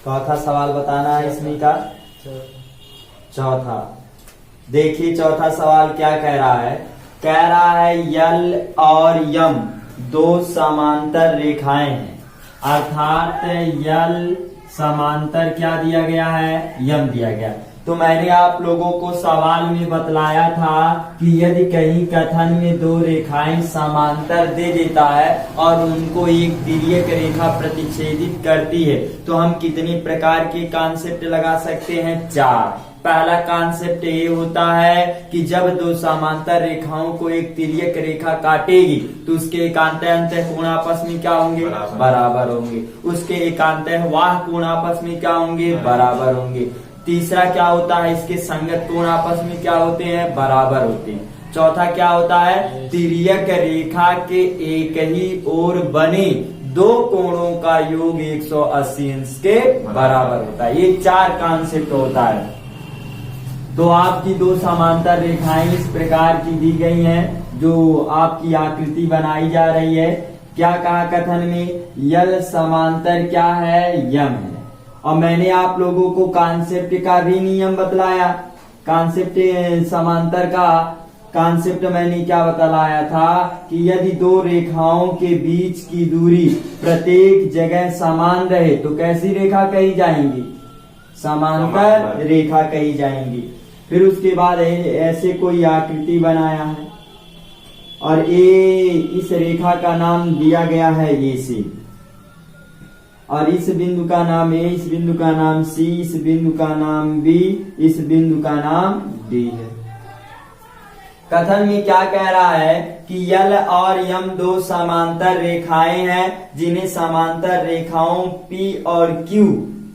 चौथा सवाल बताना है इसमें का। चौथा देखिए, चौथा सवाल क्या कह रहा है। कह रहा है यल और यम दो समांतर रेखाएं हैं, अर्थात यल समांतर क्या दिया गया है, यम दिया गया। तो मैंने आप लोगों को सवाल में बतलाया था कि यदि कहीं कथन में दो रेखाएं समांतर दे देता है और उनको एक तिर्यक रेखा प्रतिच्छेदित करती है तो हम कितने प्रकार के कॉन्सेप्ट लगा सकते हैं, 4। पहला कॉन्सेप्ट ये होता है कि जब दो समांतर रेखाओं को एक तिर्यक रेखा काटेगी तो उसके एकांत कोण आपस में क्या होंगे, बराबर होंगे। उसके एकांत वाह कोण आपस में क्या होंगे, बराबर होंगे। तीसरा क्या होता है, इसके संगत कोण आपस में क्या होते हैं, बराबर होते हैं। चौथा क्या होता है, तिर्यक रेखा के एक ही ओर बने दो कोणों का योग 180 अंश के बराबर होता है। ये 4 कॉन्सेप्ट होता है। तो आपकी दो समांतर रेखाएं इस प्रकार की दी गई हैं, जो आपकी आकृति बनाई जा रही है। क्या कहा कथन में, यल समांतर क्या है, यम है। और मैंने आप लोगों को कॉन्सेप्ट का भी नियम बतलाया। कॉन्सेप्ट समांतर का कॉन्सेप्ट मैंने क्या बतलाया था कि यदि दो रेखाओं के बीच की दूरी प्रत्येक जगह समान रहे तो कैसी रेखा कही जाएंगी, समांतर रेखा कही जाएंगी। फिर उसके बाद ऐसे कोई आकृति बनाया है और इस रेखा का नाम दिया गया है ये सी, और इस बिंदु का नाम ए, इस बिंदु का नाम सी, इस बिंदु का नाम बी, इस बिंदु का नाम डी है। कथन में क्या कह रहा है कि यल और यम दो समांतर रेखाएं हैं जिन्हें समांतर रेखाओं पी और क्यू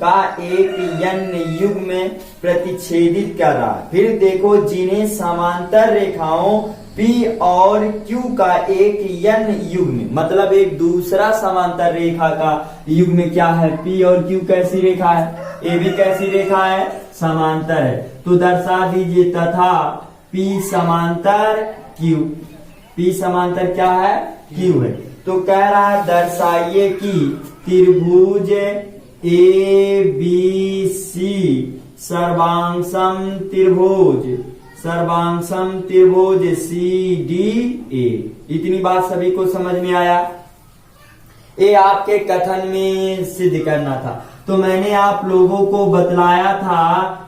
का एक यन युग में प्रतिच्छेदित कर रहा है। फिर देखो, जिन्हें समांतर रेखाओं पी और क्यू का एक यन युग में, मतलब एक दूसरा समांतर रेखा का युग में क्या है, पी और क्यू कैसी रेखा है, ए भी कैसी रेखा है, समांतर है। तो दर्शा दीजिए तथा पी समांतर क्यू, पी समांतर क्या है, क्यू है। तो कह रहा है दर्शाइए कि त्रिभुज ए बी सी सर्वांगसम त्रिभुज, सर्वांगसम त्रिभुज सी डी ए। इतनी बात सभी को समझ में आया। ये आपके कथन में सिद्ध करना था। तो मैंने आप लोगों को बतलाया था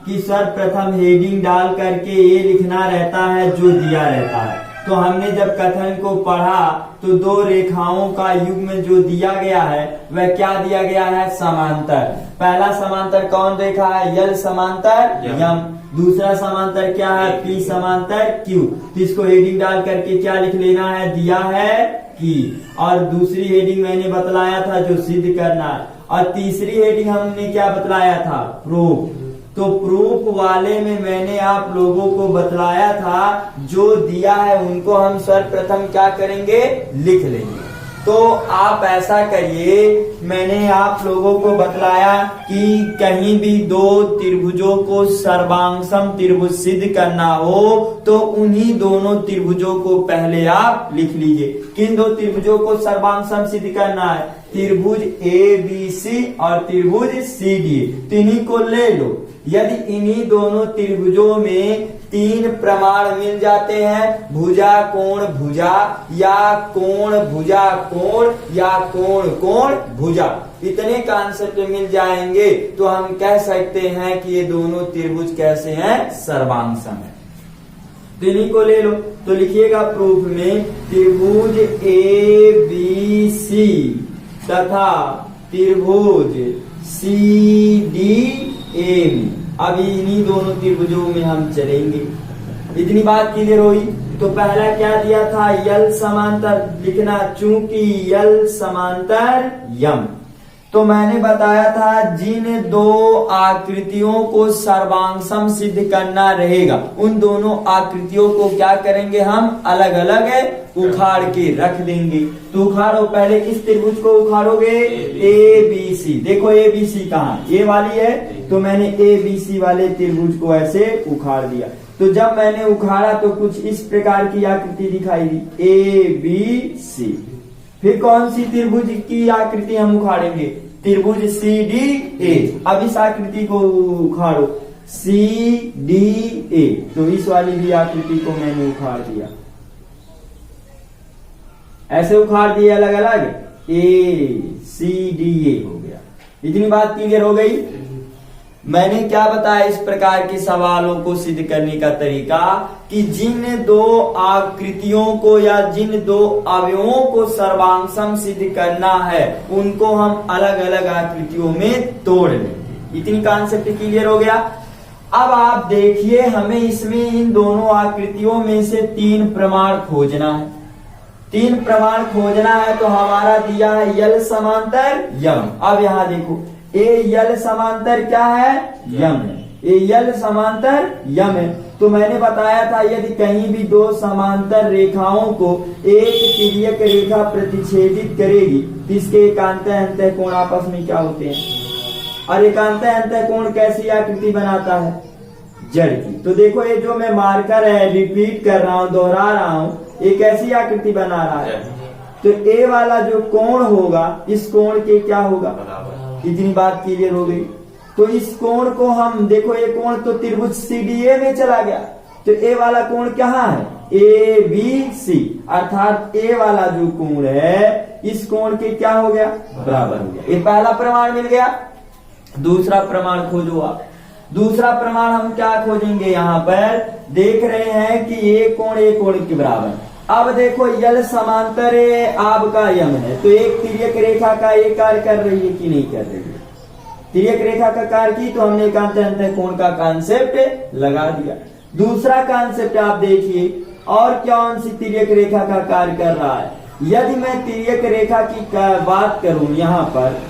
कि सर्वप्रथम हेडिंग डाल करके ये लिखना रहता है जो दिया रहता है। तो हमने जब कथन को पढ़ा तो दो रेखाओं का युग्म जो दिया गया है वह क्या दिया गया है, समांतर। पहला समांतर कौन रेखा है, यल समांतर यम। दूसरा समांतर क्या है, पी समांतर क्यू। तो इसको हेडिंग डाल करके क्या लिख लेना है, दिया है कि। और दूसरी हेडिंग मैंने बतलाया था जो सिद्ध करना है। और तीसरी हेडिंग हमने क्या बतलाया था, प्रूफ। तो प्रूफ वाले में मैंने आप लोगों को बतलाया था जो दिया है उनको हम सर्वप्रथम क्या करेंगे, लिख लेंगे। तो आप ऐसा करिए, मैंने आप लोगों को बतलाया कि कहीं भी दो त्रिभुजों को सर्वांगसम त्रिभुज सिद्ध करना हो तो उन्हीं दोनों त्रिभुजों को पहले आप लिख लीजिए। किन दो त्रिभुजों को सर्वांगसम सिद्ध करना है, त्रिभुज ए बी सी और त्रिभुज सी डी। तो इन्हीं को ले लो। यदि इन्हीं दोनों त्रिभुजों में 3 प्रमाण मिल जाते हैं, भुजा कोण भुजा या कोण भुजा कोण या कोण कोण भुजा, इतने कॉन्सेप्ट मिल जाएंगे तो हम कह सकते हैं कि ये दोनों त्रिभुज कैसे हैं, सर्वांगसम है। तो इन्हीं को ले लो। तो लिखिएगा प्रूफ में, त्रिभुज ए बी सी तथा त्रिभुज सी डी ए में। अब इन्हीं दोनों त्रिभुजों में हम चलेंगे। इतनी बात क्लियर हुई। तो पहला क्या दिया था, यल समांतर लिखना, चूंकि यल समांतर यम। तो मैंने बताया था जिन दो आकृतियों को सर्वांगसम सिद्ध करना रहेगा उन दोनों आकृतियों को क्या करेंगे, हम अलग अलग उखाड़ के रख देंगे। तो उखाड़ो, पहले किस त्रिभुज को उखाड़ोगे, ए बी सी। देखो ए बी सी कहाँ, ये वाली है, तो मैंने ए बी सी वाले त्रिभुज को ऐसे उखाड़ दिया। तो जब मैंने उखाड़ा तो कुछ इस प्रकार की आकृति दिखाई दी, ए बी सी। फिर कौन सी त्रिभुज की आकृति हम उखाड़ेंगे, त्रिभुज सी डी ए। अब इस आकृति को उखाड़ो, सी डी ए। तो इस वाली भी आकृति को मैंने उखाड़ दिया, ऐसे उखाड़ दिया अलग अलग, ए सी डी ए हो गया। इतनी बात क्लियर हो गई। मैंने क्या बताया इस प्रकार के सवालों को सिद्ध करने का तरीका, कि जिन दो आकृतियों को या जिन दो अवयवों को सर्वांशम सिद्ध करना है उनको हम अलग अलग आकृतियों में तोड़ लेंगे। इतनी कॉन्सेप्ट क्लियर हो गया। अब आप देखिए, हमें इसमें इन दोनों आकृतियों में से 3 प्रमाण खोजना है। 3 प्रमाण खोजना है, तो हमारा दिया है यल समांतर यम। अब यहां देखो, ए यल समांतर क्या है, यम है। ए यल समांतर यम है। तो मैंने बताया था यदि कहीं भी 2 समांतर रेखाओं को एक तिर्यक रेखा प्रतिच्छेदित करेगी तो इसके एकांत अंतःकोण आपस में क्या होते हैं, और एकांत अंतःकोण कैसी आकृति बनाता है, जड़ की। तो देखो, ये जो मैं मार्कर है, रिपीट कर रहा हूं, दोहरा रहा हूं, ये कैसी आकृति बना रहा है। तो ए वाला जो कोण होगा, इस कोण के क्या होगा, इतनी बात क्लियर हो गई। तो इस कोण को हम देखो, ये कोण तो त्रिभुज सीडीए में चला गया, तो ए वाला कोण कहाँ है, ए बी सी, अर्थात ए वाला जो कोण है इस कोण के क्या हो गया, बराबर हो गया। ये पहला प्रमाण मिल गया। दूसरा प्रमाण खोजो आप। दूसरा प्रमाण हम क्या खोजेंगे, यहाँ पर देख रहे हैं कि ये कोण के बराबर। अब देखो, यल समांतर आपका यम है, तो एक तिर्यक रेखा का ये कार्य कर रही है कि नहीं कर रही है, तिर्यक रेखा का कार्य की, तो हमने एकांत अंतःकोण का कांसेप्ट लगा दिया। दूसरा कांसेप्ट आप देखिए, और कौन सी तिर्यक रेखा का कार्य कर रहा है। यदि मैं तिर्यक रेखा की बात करूं यहाँ पर,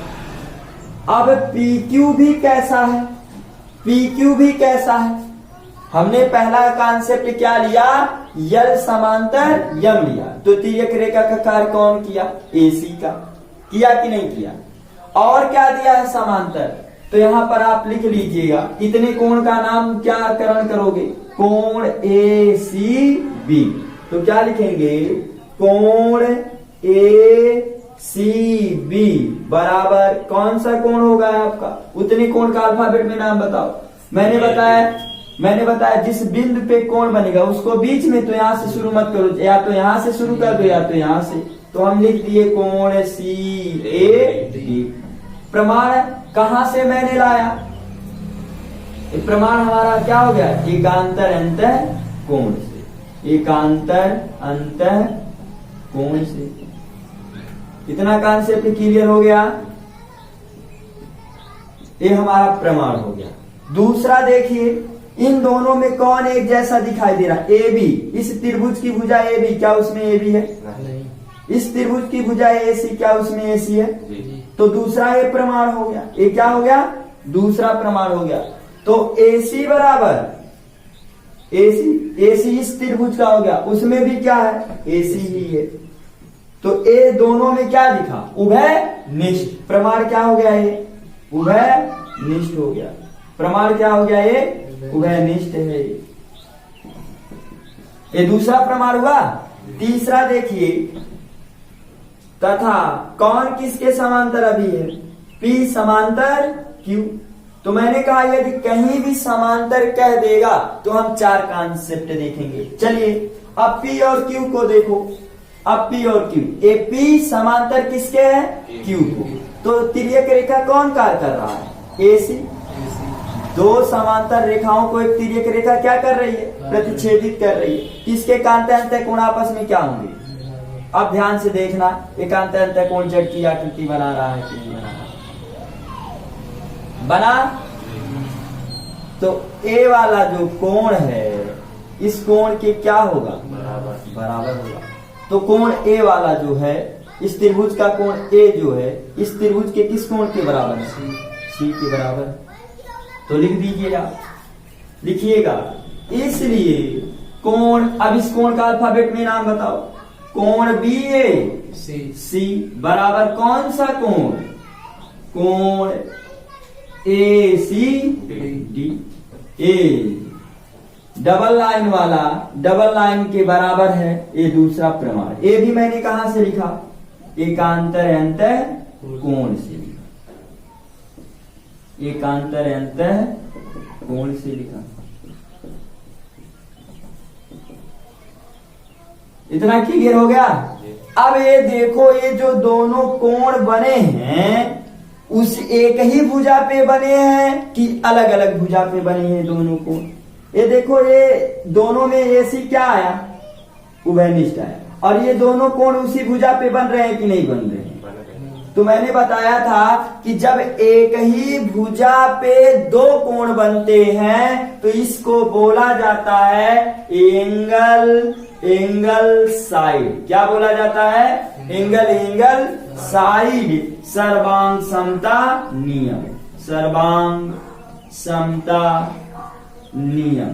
अब PQ भी कैसा है, PQ भी कैसा है। हमने पहला कांसेप्ट क्या लिया, यल समांतर यम लिया, तो तिर्यक रेखा का कार्य कौन किया, AC का किया कि नहीं किया। और क्या दिया है, समांतर। तो यहां पर आप लिख लीजिएगा, इतने कोण का नाम क्या करण करोगे, कोण ACB। तो क्या लिखेंगे, कोण ACB बराबर कौन सा कोण होगा आपका, उतने कोण का अल्फाबेट में नाम बताओ। मैंने बताया जिस बिंदु पे कोण बनेगा उसको बीच में, तो यहां से शुरू मत करो, या तो यहां से शुरू कर दो या तो यहां से। तो हम लिख दिए कोण CAD। प्रमाण कहां से मैंने लाया, प्रमाण हमारा क्या हो गया, एकांतर अंतःकोण से, एकांतर अंतःकोण से। इतना कॉन्सेप्ट क्लियर हो गया, ये हमारा प्रमाण हो गया। दूसरा देखिए, इन दोनों में कौन एक जैसा दिखाई दे रहा है, AB। इस त्रिभुज की भुजा AB, क्या उसमें AB है, नहीं। इस त्रिभुज की भुजा AC, क्या उसमें AC है, तो दूसरा ये प्रमाण हो गया। ये क्या हो गया, दूसरा प्रमाण हो गया। तो AC बराबर AC इस त्रिभुज का हो गया, उसमें भी क्या है, AC ही है। तो ए दोनों में क्या दिखा, उभय निष्ठ। प्रमाण क्या हो गया, ये उभय निष्ठ हो गया। प्रमाण क्या हो गया, ये उभय निष्ठ है। ये दूसरा प्रमाण हुआ। तीसरा देखिए, तथा कौन किसके समांतर अभी है, P समांतर Q। तो मैंने कहा यदि कहीं भी समांतर कह देगा तो हम 4 कॉन्सेप्ट देखेंगे। चलिए अब P और Q को देखो। अब P और Q, ए P समांतर किसके है, Q को। तो तिर्यक रेखा कौन कार्य कर रहा है, AC। 2 समांतर रेखाओं को एक तिर्यक रेखा क्या कर रही है, प्रतिच्छेदित कर रही है। इसके एकांत अंतःकोण आपस में क्या होंगे, अब ध्यान से देखना, एकांत अंतःकोण जड़ की आकृति बना रहा है कि नहीं बना रहा, बना। तो ए वाला जो कोण है, इस कोण के क्या होगा, बराबर होगा। तो कोण ए वाला जो है, इस त्रिभुज का कोण ए जो है, इस त्रिभुज के किस कोण के बराबर है, C के बराबर। तो लिख दीजिएगा, लिखिएगा। इसलिए कोण, अब इस कोण का अल्फाबेट में नाम बताओ, कोण BAC बराबर कौन सा कोण, कोण ACD। ए डबल लाइन वाला डबल लाइन के बराबर है, ये दूसरा प्रमाण। ए भी मैंने कहां से लिखा, एकांतर अंतःकोण से लिखा। एकांतर अंतः कोण से लिखा। इतना क्लियर हो गया। अब ये देखो, ये जो दोनों कोण बने हैं उस एक ही भुजा पे बने हैं कि अलग अलग भुजा पे बने हैं दोनों कोण। ये देखो, ये दोनों में एसी क्या आया, उभयनिष्ठ आया, और ये दोनों कोण उसी भुजा पे बन रहे हैं कि नहीं बन रहे हैं। तो मैंने बताया था कि जब एक ही भुजा पे दो कोण बनते हैं तो इसको बोला जाता है एंगल साइड। क्या बोला जाता है? Angle side. सर्वांग समता नियम, सर्वांग समता नियम,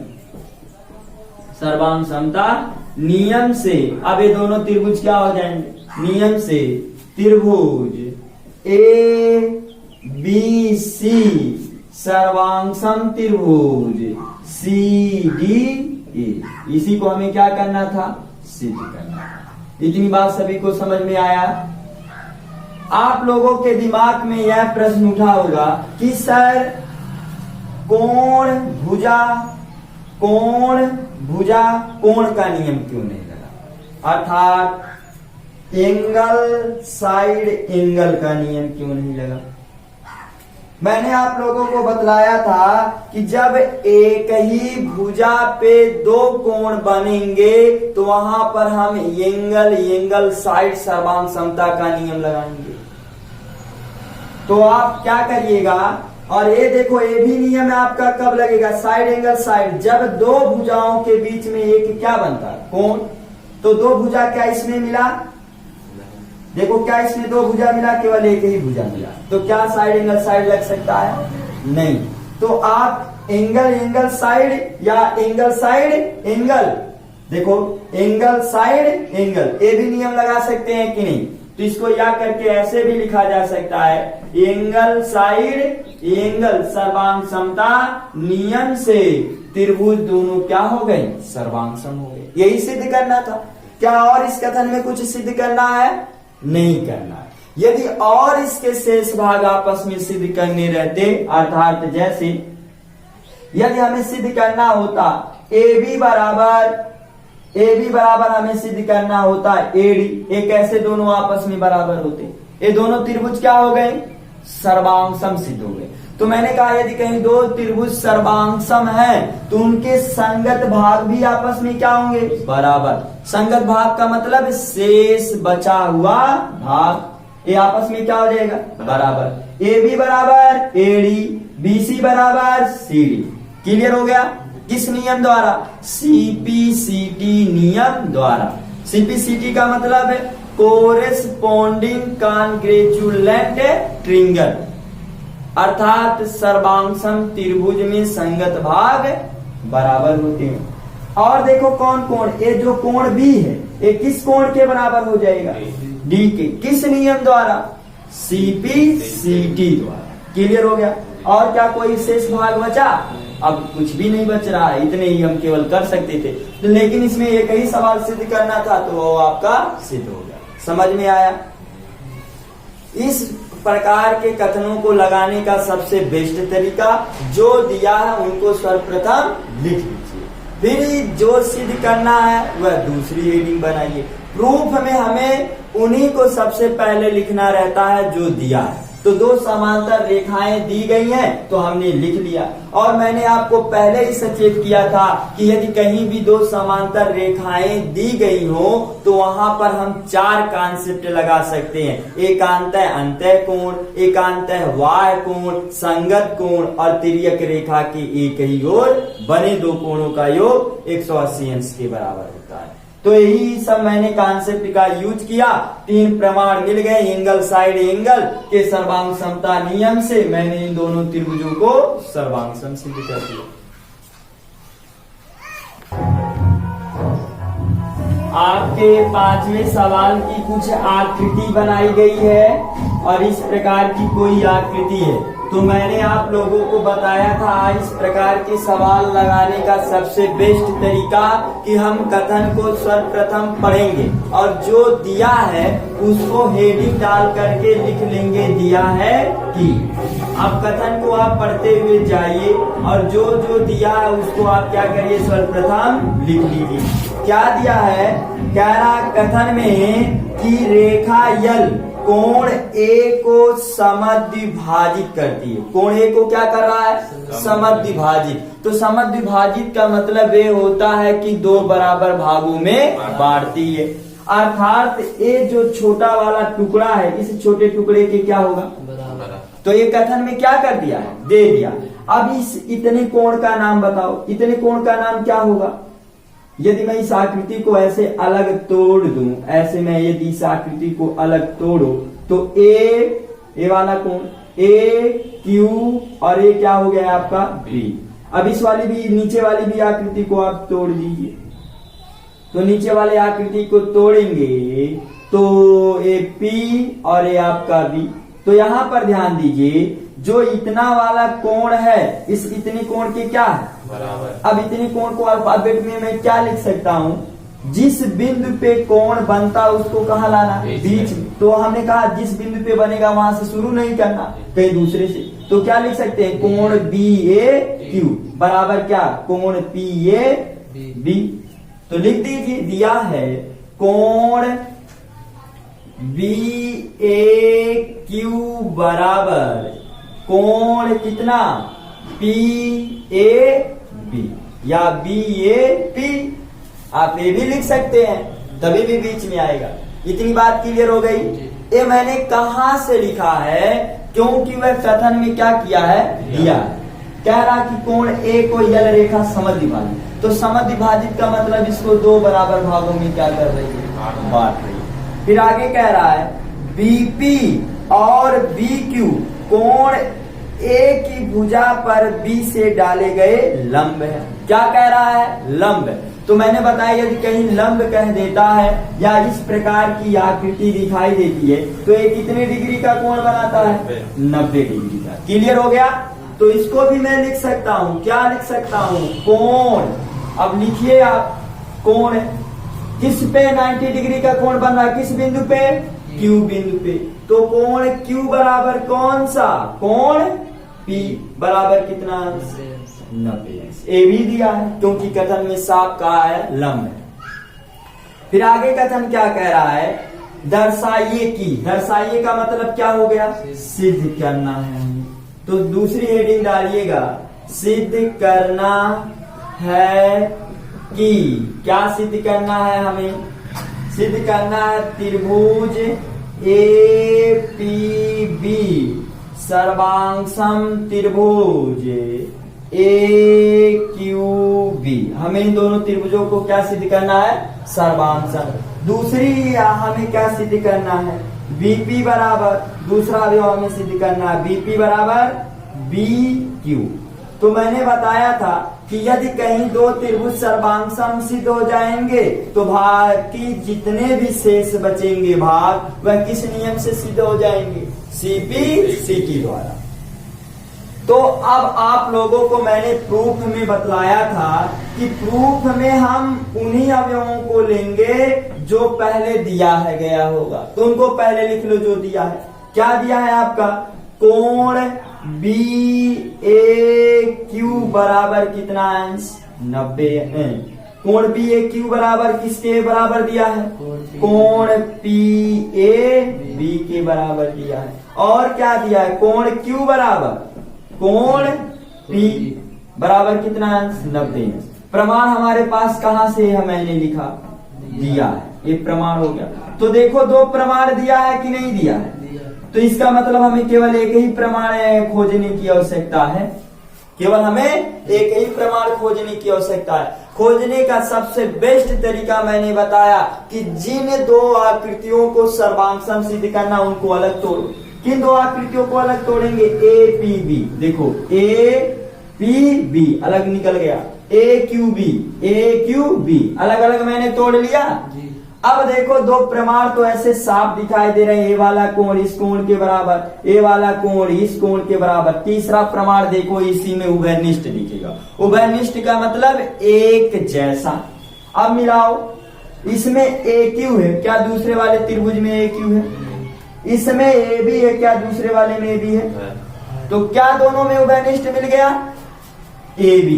सर्वांग समता नियम से। अब ये दोनों त्रिभुज क्या हो जाएंगे? नियम से त्रिभुज ABC सर्वांग सम त्रिभुज CDE, इसी को हमें क्या करना था? सिद्ध करना था। इतनी बात सभी को समझ में आया? आप लोगों के दिमाग में यह प्रश्न उठा होगा कि सर कोण भुजा कोण का नियम क्यों नहीं लगा, अर्थात एंगल साइड एंगल का नियम क्यों नहीं लगा। मैंने आप लोगों को बतलाया था कि जब एक ही भुजा पे दो कोण बनेंगे तो वहां पर हम एंगल साइड सर्वांग समता का नियम लगाएंगे। तो आप क्या करिएगा, और ये देखो, ये भी नियम आपका कब लगेगा? साइड एंगल साइड, जब दो भुजाओं के बीच में एक क्या बनता है? कोण। तो दो भुजा क्या इसमें मिला? देखो, क्या इसमें दो भुजा मिला? केवल एक ही भुजा मिला। तो क्या साइड एंगल साइड लग सकता है? नहीं। तो आप एंगल साइड या एंगल साइड एंगल, देखो एंगल साइड एंगल, ये भी नियम लगा सकते हैं कि नहीं? तो इसको या करके ऐसे भी लिखा जा सकता है, एंगल साइड एंगल सर्वांग समता नियम से त्रिभुज दोनों क्या हो गए? सर्वांग सम हो गए। यही सिद्ध करना था। क्या और इस कथन में कुछ सिद्ध करना है? नहीं करना है। यदि और इसके शेष भाग आपस में सिद्ध करने रहते, अर्थात जैसे यदि हमें सिद्ध करना होता AB बराबर हमें सिद्ध करना होता AD, ये कैसे दोनों आपस में बराबर होते? ये दोनों त्रिभुज क्या हो गए? सर्वांग सम सिद्ध हो गए। तो मैंने कहा यदि कहीं दो त्रिभुज सर्वांग सम है तो उनके संगत भाग भी आपस में क्या होंगे? बराबर। संगत भाग का मतलब शेष बचा हुआ भाग, ये आपस में क्या हो जाएगा? बराबर। AB बराबर AD, BC बराबर CD। क्लियर हो गया? किस नियम द्वारा? CPCT नियम द्वारा। CPCT का मतलब है कोरेस्पोंडिंग कॉन्ग्रेचुलेंट ट्रिंगल, अर्थात सर्वांग सम त्रिभुज में संगत भाग बराबर होते हैं। और देखो कौन कोण, ये जो कोण भी है ये किस कोण के बराबर हो जाएगा? D के। किस नियम द्वारा? CPCT द्वारा। क्लियर हो गया? और क्या कोई शेष भाग बचा? अब कुछ भी नहीं बच रहा है, इतने ही हम केवल कर सकते थे। तो लेकिन इसमें एक ही सवाल सिद्ध करना था तो वो आपका सिद्ध हो गया। समझ में आया? इस प्रकार के कथनों को लगाने का सबसे बेस्ट तरीका जो दिया है उनको सर्वप्रथम लिख लीजिए, फिर जो सिद्ध करना है वह दूसरी हेडिंग बनाइए। प्रूफ में हमें उन्हीं को सबसे पहले लिखना रहता है जो दिया है। तो दो समांतर रेखाएं दी गई हैं तो हमने लिख लिया। और मैंने आपको पहले ही सचेत किया था कि यदि कहीं भी दो समांतर रेखाएं दी गई हो तो वहां पर हम चार कॉन्सेप्ट लगा सकते हैं, एकांतः अंतः कोण, एकांतः बाह्य कोण, संगत कोण और तिर्यक रेखा के एक ही ओर बने दो कोणों का योग 180 अंश के बराबर होता है। तो यही सब मैंने कॉन्सेप्ट का यूज किया। तीन प्रमाण मिल गए एंगल साइड एंगल के सर्वांग समता नियम से मैंने इन दोनों त्रिभुजों को सर्वांग सम सिद्ध कर दिया। आपके पांचवें सवाल की कुछ आकृति बनाई गई है और इस प्रकार की कोई आकृति है। तो मैंने आप लोगों को बताया था इस प्रकार के सवाल लगाने का सबसे बेस्ट तरीका कि हम कथन को सर्वप्रथम पढ़ेंगे और जो दिया है उसको हेडिंग डाल करके लिख लेंगे दिया है कि। अब कथन को आप पढ़ते हुए जाइए और जो जो दिया है उसको आप क्या करिए, सर्वप्रथम लिख लीजिए। क्या दिया है, कह रहा कथन में कि रेखा यल कोण ए को समद्विभाजित करती है। कोण ए को क्या कर रहा है, समद्विभाजित। तो समद्विभाजित का मतलब ये होता है कि दो बराबर भागों में बांटती है। अर्थात ये जो छोटा वाला टुकड़ा है, इस छोटे टुकड़े के क्या होगा, तो ये कथन में क्या कर दिया है, दे दिया। अब इस इतने कोण का नाम बताओ, इतने कोण का नाम क्या होगा। यदि मैं इस आकृति को ऐसे अलग तोड़ दूं, ऐसे मैं यदि इस आकृति को अलग तोड़ो तो ए वाला कोण ए क्यू और ये क्या हो गया आपका बी। अब इस वाली भी, नीचे वाली भी आकृति को आप तोड़ दीजिए, तो नीचे वाले आकृति को तोड़ेंगे तो ए पी और ये आपका बी। तो यहां पर ध्यान दीजिए, जो इतना वाला कोण है, इस इतनी कोण के क्या है, बराबर। अब इतनी कोण को अल्फाबेट में मैं क्या लिख सकता हूं, जिस बिंदु पे कोण बनता उसको कहाँ लाना, बीच में। तो हमने कहा जिस बिंदु पे बनेगा वहां से शुरू नहीं करना, कहीं दूसरे से। तो क्या लिख सकते हैं, कोण बी ए क्यू बराबर क्या, कोण पी ए बी। तो लिख दीजिए, दिया है कोण बी ए क्यू बराबर कोण कितना, पी ए बी या बी ए पी। आप ये भी लिख सकते हैं, तभी भी बीच में आएगा। इतनी बात क्लियर हो गई। ये मैंने कहां से लिखा है, क्योंकि वह कथन में क्या किया है, दिया है। कह रहा कि कोण ए को यल रेखा समद्विभाजित। तो समद्विभाजित का मतलब इसको दो बराबर भागों में क्या कर रही है, बांट रही है। फिर आगे कह रहा है बीपी और बीक्यू कोण ए की भुजा पर बी से डाले गए लंब है। क्या कह रहा है, लंब है। तो मैंने बताया यदि कहीं लंब कह देता है या इस प्रकार की आकृति दिखाई देती है तो ये कितने डिग्री का कोण बनाता है, 90 डिग्री का। क्लियर हो गया। तो इसको भी मैं लिख सकता हूं, क्या लिख सकता हूं, कोण। अब लिखिए आप, कोण किस पे 90 डिग्री का कोण बन रहा है, किस बिंदु पे, क्यू बिंदु पे। तो कोण क्यू बराबर कौन सा, कोण पी बराबर कितना, 90। ए भी दिया है क्योंकि कथन में साफ कहा है, लंब है। फिर आगे कथन क्या कह रहा है, दर्शाइए की। दर्शाइए का मतलब क्या हो गया, सिद्ध करना है। तो दूसरी हेडिंग डालिएगा, सिद्ध करना है कि। क्या सिद्ध करना है, हमें सिद्ध करना है त्रिभुज ए पी बी सर्वांगसम त्रिभुज ए क्यू बी। हमें इन दोनों त्रिभुजों को क्या सिद्ध करना है, सर्वांगसम। दूसरी हमें क्या सिद्ध करना है, बीपी बराबर, दूसरा अवयव हमें सिद्ध करना है बीपी बराबर बी क्यू। तो मैंने बताया था कि यदि कहीं दो त्रिभुज सर्वांगसम सिद्ध हो जाएंगे तो भाग की जितने भी शेष बचेंगे भाग, वह किस नियम से सिद्ध हो जाएंगे, सीपी सीटी द्वारा। तो अब आप लोगों को मैंने प्रूफ में बतलाया था कि प्रूफ में हम उन्हीं अवयवों को लेंगे जो पहले दिया है गया होगा। तो उनको पहले लिख लो जो दिया है। क्या दिया है आपका, कोण बी ए क्यू बराबर कितना अंश, 90। कोण बी ए क्यू बराबर किसके बराबर दिया है, कोण पी ए बी के बराबर दिया है। और क्या दिया है, कोण क्यू बराबर कोण पी बराबर कितना अंश, 90। प्रमाण हमारे पास कहां से है, मैंने लिखा, दिया है। ये प्रमाण हो गया। तो देखो दो प्रमाण दिया है कि नहीं दिया है, तो इसका मतलब हमें केवल एक ही प्रमाण खोजने की आवश्यकता है। केवल हमें एक ही प्रमाण खोजने की आवश्यकता है। खोजने का सबसे बेस्ट तरीका मैंने बताया कि जिन दो आकृतियों को सर्वांगसम सिद्ध करना उनको अलग तोड़ो। किन दो आकृतियों को अलग तोड़ेंगे, ए पी बी। देखो ए पी बी अलग निकल गया, ए क्यू बी अलग अलग मैंने तोड़ लिया। अब देखो दो प्रमाण तो ऐसे साफ दिखाई दे रहे हैं, ए वाला कोण इस कोण के बराबर, ए वाला कोण इस कोण के बराबर। तीसरा प्रमाण देखो इसी में उभयनिष्ठ दिखेगा। उभयनिष्ठ का मतलब एक जैसा। अब मिलाओ, इसमें ए क्यू है, क्या दूसरे वाले त्रिभुज में ए क्यू है, इसमें ए बी है, क्या दूसरे वाले में भी है। तो क्या दोनों में उभयनिष्ठ मिल गया? AB।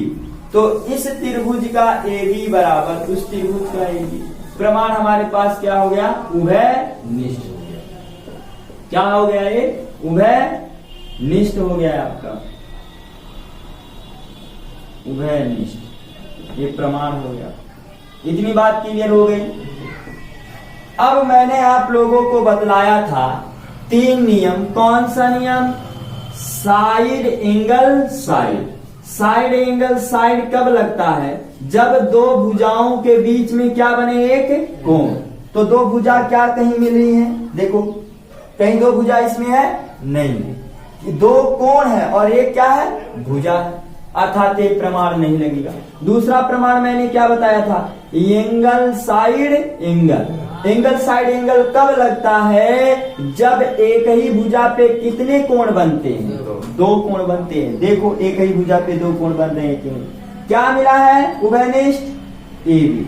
तो इस त्रिभुज का AB बराबर उस त्रिभुज का AB। प्रमाण हमारे पास क्या हो गया? उभयनिष्ठ हो गया। क्या हो गया? ये उभयनिष्ठ हो गया आपका, उभयनिष्ठ, ये प्रमाण हो गया। इतनी बात क्लियर हो गई। अब मैंने आप लोगों को बतलाया था 3 नियम। कौन सा नियम? Side angle side. Side angle side कब लगता है? जब दो भुजाओं के बीच में क्या बने? एक कोण। तो दो भुजा क्या कहीं मिल रही है? देखो, कहीं दो भुजा इसमें है? नहीं है। दो कोण है और एक क्या है? भुजा है, अर्थात एक प्रमाण नहीं लगेगा। दूसरा प्रमाण मैंने क्या बताया था? Angle side angle. Angle side angle कब लगता है? जब एक ही भुजा पे कितने कोण बनते हैं? 2 कोण बनते हैं। देखो, एक ही भुजा पे 2 कोण बन रहे हैं कि नहीं? क्या मिला है? उभयनिष्ठ AB।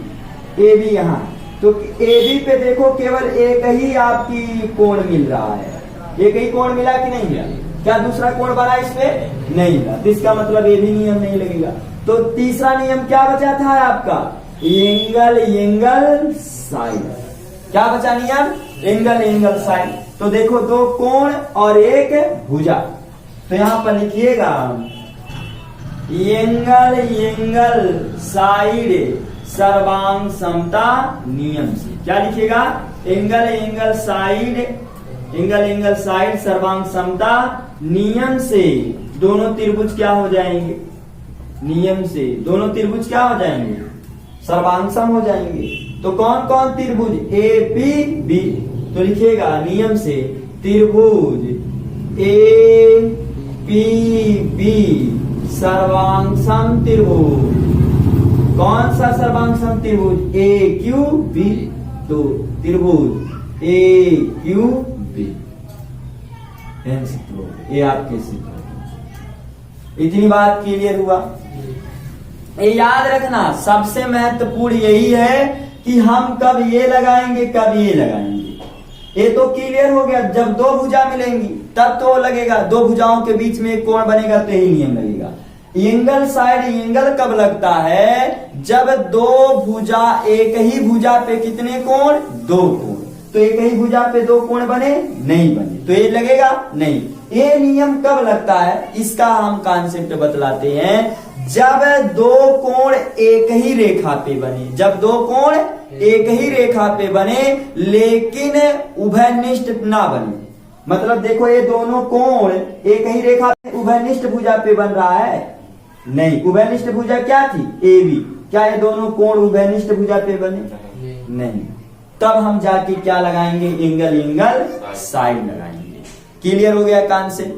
AB यहाँ, तो AB पे देखो केवल एक ही आपकी कोण मिल रहा है। एक ही कोण मिला कि नहीं मिला? क्या दूसरा कोण बना इसपे? नहीं मिला। तो इसका मतलब ये भी नियम नहीं लगेगा। तो तीसरा नियम क्या बचा था आपका? Angle angle side. क्या बचा नियम? Angle angle side. तो देखो, 2 कोण और एक भुजा। तो यहां पर लिखिएगा एंगल एंगल साइड सर्वांग समता नियम से। क्या लिखिएगा? Angle angle side, angle angle side सर्वांग समता नियम से दोनों त्रिभुज क्या हो जाएंगे? नियम से दोनों त्रिभुज क्या हो जाएंगे? सर्वांगसम हो जाएंगे। तो कौन कौन त्रिभुज? APB। तो लिखिएगा नियम से त्रिभुज APB सर्वांगसम त्रिभुज। कौन सा सर्वांगसम त्रिभुज? AQB। तो त्रिभुज AQB ये आपके सिद्ध। इतनी बात क्लियर हुआ? ये याद रखना, सबसे महत्वपूर्ण यही है कि हम कब ये लगाएंगे, कब ये लगाएंगे। ये तो क्लियर हो गया, जब 2 भुजा मिलेंगी तब तो लगेगा। 2 भुजाओं के बीच में एक कोण बनेगा तो यही नियम लगेगा। एंगल साइड एंगल कब लगता है? जब 2 भुजा, एक ही भुजा पे कितने कोण? 2 कोण। तो एक ही भुजा पे 2 कोण बने? नहीं बने, तो ये लगेगा नहीं। ये नियम कब लगता है? इसका हम कॉन्सेप्ट बतलाते हैं। जब 2 कोण एक ही रेखा पे बने, जब 2 कोण एक ही रेखा पे बने लेकिन उभयनिष्ठ ना बने। मतलब देखो, ये दोनों कोण एक ही रेखा पे उभयनिष्ठ भुजा पे बन रहा है? नहीं। उभयनिष्ठ भुजा क्या थी? AB। क्या ये दोनों कोण उभयनिष्ठ भुजा पे बने? नहीं। तब हम जाके क्या लगाएंगे? एंगल एंगल साइड लगाएंगे। क्लियर हो गया कॉन्सेप्ट?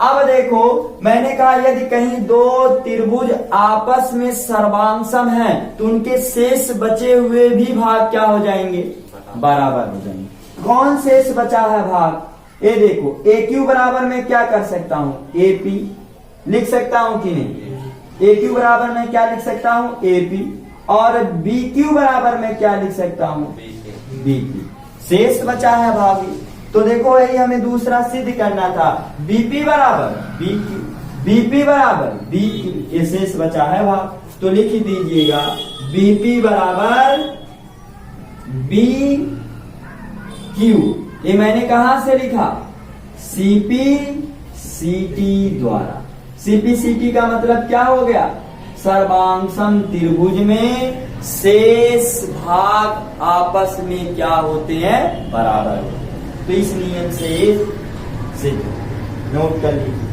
अब देखो, मैंने कहा यदि कहीं 2 त्रिभुज आपस में सर्वांगसम हैं तो उनके शेष बचे हुए भी भाग क्या हो जाएंगे? बराबर हो जाएंगे। कौन शेष बचा है भाग? ये देखो, AQ बराबर में क्या कर सकता हूं? AP लिख सकता हूं कि नहीं? AQ बराबर में क्या लिख सकता हूं? AP। और BQ बराबर में क्या लिख सकता हूं? BP। शेष बचा है भाग। तो देखो, यही हमें दूसरा सिद्ध करना था। BP बराबर BQ, BP बराबर BQ, ये शेष बचा है भाग। तो लिख दीजिएगा BP बराबर BQ। ये मैंने कहां से लिखा? CP CT द्वारा। CP CT का मतलब क्या हो गया? सर्वांगसम त्रिभुज में शेष भाग आपस में क्या होते हैं? बराबर होते हैं। तो इस नियम से सिद्ध। नोट कर लीजिए।